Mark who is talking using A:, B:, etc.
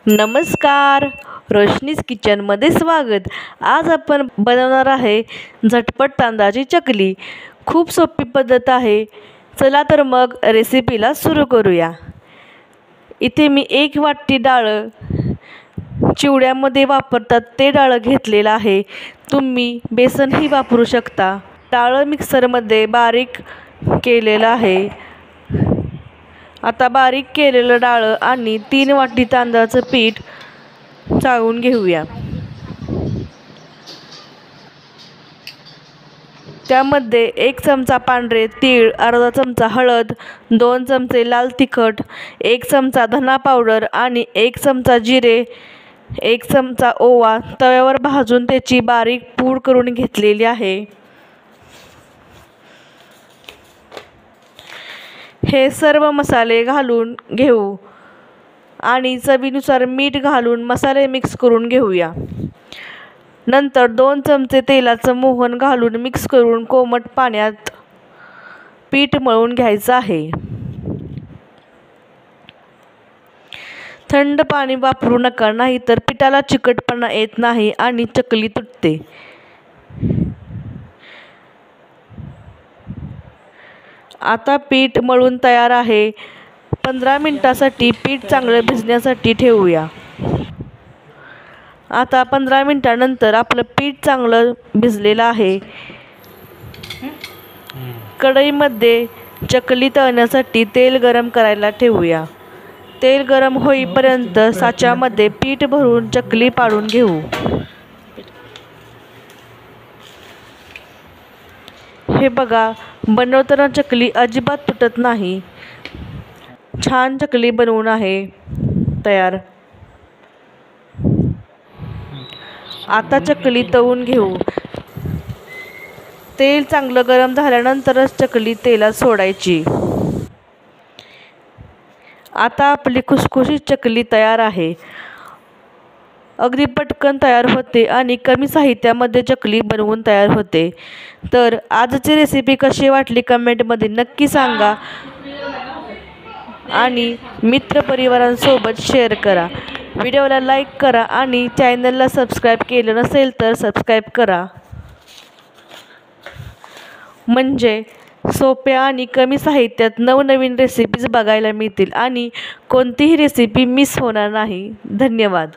A: नमस्कार, रोशनीज किचनमध्ये स्वागत। आज आपण बनवणार आहे झटपट तांदळाची चकली। खूप सोपी पद्धत आहे। चला तर मग रेसिपीला सुरू करूया। इथे मी 1 वाटी डाळ चिवड्यामध्ये वापरतात ते डाळ घेतलेला आहे। तुम्ही बेसनही वापरू शकता। डाळ मिक्सरमध्ये बारीक केलेला आहे। आता बारीक केलेलं डाळ आणि 3 वाटी तांदळाचं पीठ चाळून घेऊया। त्यामध्ये 1 चमचा पांढरे तीळ, अर्धा चमचा हळद, 2 चमचे लाल तिखट, 1 चमचा धना पावडर आणि 1 चमचा जिरे, 1 चमचा ओवा तव्यावर भाजून त्याची बारीक पूड करून घेतलेली आहे। हे सर्व मसाले घालून घेऊ आणि चवीनुसार मीठ घालून मसाले मिक्स करून घेऊया। नंतर 2 चमचे तेलाचं मोहन घालून मिक्स करून कोमट पाण्यात पीठ मळून घ्यायचं आहे। थंड पाणी वापरू नका, नाहीतर पिठाला चिकटपणा येत नाही आणि चकली तुटते। आता पीठ मळून तयार आहे। 15 मिनिटांसाठी पीठ चांगलं भिजण्यासाठी ठेवूया। आता 15 मिनिटांनंतर आपलं पीठ चांगलं भिजलेलं आहे। कढईमध्ये चकली तळण्यासाठी तेल गरम करायला ठेवूया। तेल गरम होईपर्यंत साच्यामध्ये पीठ भरून चकली पाडून घेऊ। हे बघा, बनवताना चकली अजिबात तुटत नाही। छान चकली बनवून आहे तयार। आता चकली तळून घेऊ। तेल चांगलं गरम झाल्यानंतरच चकली तेलात सोडायची। आता आपली खुसखुशीत चकली तयार आहे। अगदी पटकन तयार होते आणि कमी साहित्यामध्ये चकली बनवून तयार होते। तर आजची रेसिपी कशी वाटली कमेंटमध्ये नक्की सांगा आणि मित्रपरिवारांसोबत शेअर करा। व्हिडिओला लाईक करा आणि चॅनलला सबस्क्राईब केलं नसेल तर सबस्क्राईब करा, म्हणजे सोप्या आणि कमी साहित्यात नवनवीन रेसिपीज बघायला मिळतील आणि कोणतीही रेसिपी मिस होणार नाही। धन्यवाद।